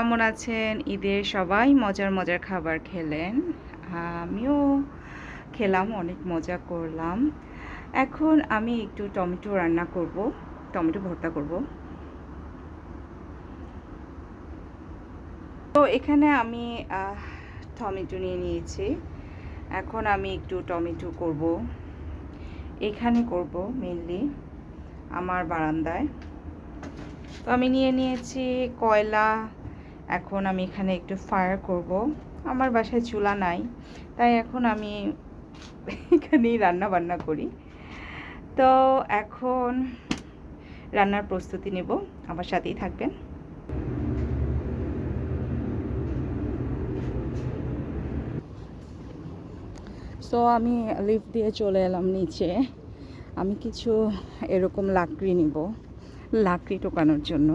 কেমন আছেন? ঈদের সবাই মজার মজার খাবার খেলেন। আমিও খেলাম, অনেক মজা করলাম। এখন আমি একটু টমেটো রান্না করব, টমেটো ভর্তা করব। তো এখানে আমি টমেটো নিয়ে নিয়েছি। এখন আমি একটু টমেটো করব, এখানে করব মেনলি আমার বারান্দায়। তো আমি নিয়ে নিয়েছি কয়লা। এখন আমি এখানে একটু ফায়ার করব। আমার বাসায় চুলা নাই, তাই এখন আমি এখানেই রান্না বান্না করি। তো এখন রান্নার প্রস্তুতি নেব, আমার সাথেই থাকবেন। সো আমি লিফট দিয়ে চলে এলাম নিচে। আমি কিছু এরকম লাকড়ি নিব, লাকড়ি টোকানোর জন্য।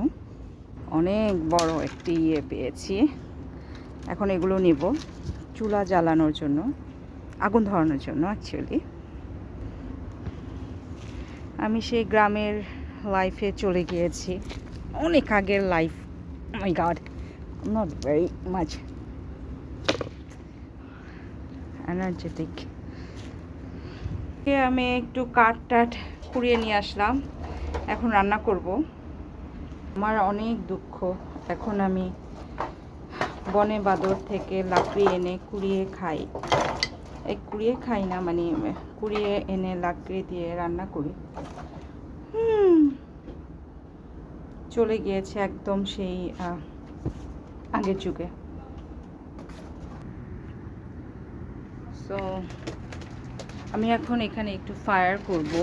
অনেক বড় একটি পেয়েছি। এখন এগুলো নিব চুলা জ্বালানোর জন্য, আগুন ধরানোর জন্য। অ্যাকচুয়ালি আমি সেই গ্রামের লাইফে চলে গিয়েছি, অনেক আগের life. My god, not very much energetic. আমি একটু কাঠ টাঠ কুড়িয়ে নিয়ে আসলাম, এখন রান্না করব। আমার অনেক দুঃখ, এখন আমি বনে বাদর থেকে লাকড়ি এনে কুড়িয়ে খাই। কুড়িয়ে খাই না, মানে কুড়িয়ে এনে লাকড়ি দিয়ে রান্না করি। চলে গিয়েছে একদম সেই আগের যুগে। সো আমি এখন এখানে একটু ফায়ার করব।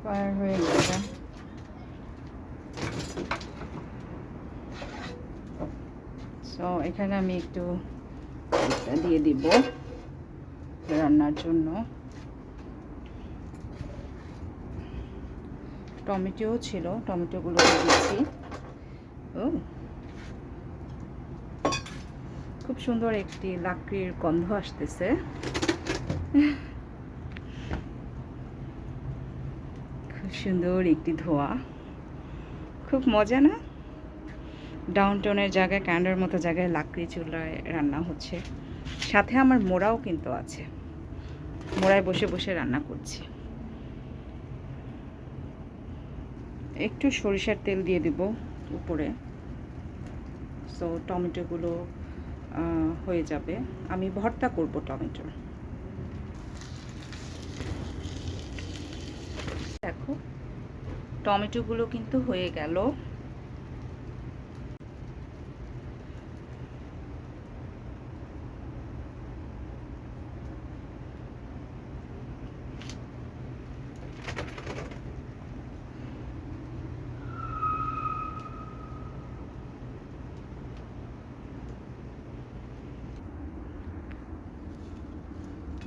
ফায়ার হয়ে গেছে। সো এখানে আমি একটু দিয়ে দিব রান্নার জন্য। টমেটো ছিল, টমেটোগুলো দিয়েছি। ও, খুব সুন্দর একটি লাকড়ির গন্ধ আসতেছে। খুব সুন্দর একটি ধোঁয়া, খুব মজা না? ডাউনটাউনের জায়গায়, ক্যান্ডার মতো জায়গায় লাকড়ি চুলায় রান্না হচ্ছে। সাথে আমার মোড়াও কিন্তু আছে, মোড়ায় বসে বসে রান্না করছি। একটু সরিষার তেল দিয়ে দিব উপরে। সো টমেটোগুলো হয়ে যাবে। আমি ভর্তা করব টমেটোর। দেখো, টমেটোগুলো কিন্তু হয়ে গেল।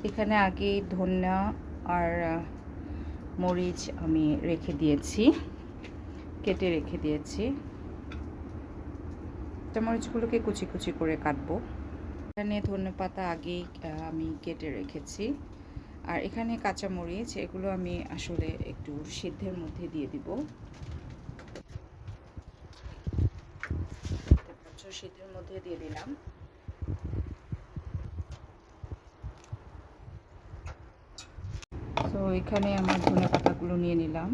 এখানে আগে ধনিয়া আর মরিচ আমি রেখে দিয়েছি, কেটে রেখে দিয়েছি। মরিচগুলোকে কুচি কুচি করে কাটবো। এখানে ধনেপাতা আগেই আমি কেটে রেখেছি। আর এখানে কাঁচা মরিচ, এগুলো আমি আসলে একটু সিদ্ধের মধ্যে দিয়ে দিব। সিদ্ধের মধ্যে দিয়ে দিলাম। তো এখানে আমার ধনেপাতাগুলো নিয়ে নিলাম।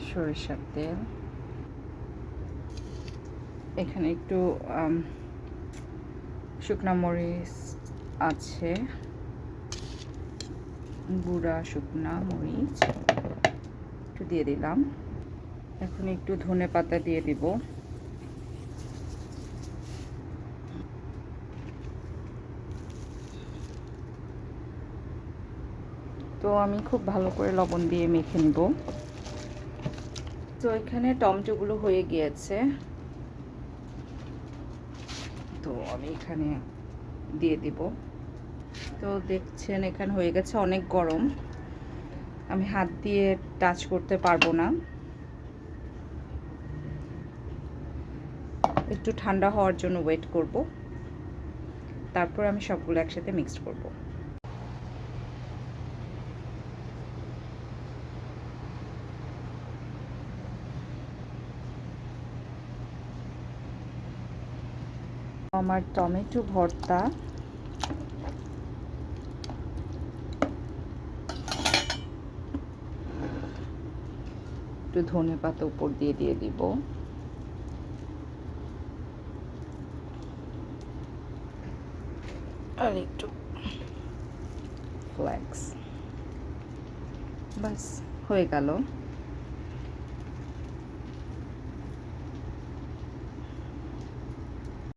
সরিষার তেল, এখানে একটু শুকনা মরিচ আছে, গুঁড়া শুকনা মরিচ একটু দিয়ে দিলাম। এখন একটু ধনেপাতা দিয়ে দিব। তো আমি খুব ভালো করে লবণ দিয়ে মেখে নিব। তো এখানে টমেটোগুলো হয়ে গিয়েছে, তো আমি এখানে দিয়ে দিব। তো দেখছেন এখানে হয়ে গেছে, অনেক গরম, আমি হাত দিয়ে টাচ করতে পারবো না। একটু ঠান্ডা হওয়ার জন্য ওয়েট করব, তারপর আমি সবগুলো একসাথে মিক্সড করব। আমার টমেটো ভর্তা একটু ধনেপাতা উপর দিয়ে দিব, আর একটু ফ্লেক্স, বাস হয়ে গেল।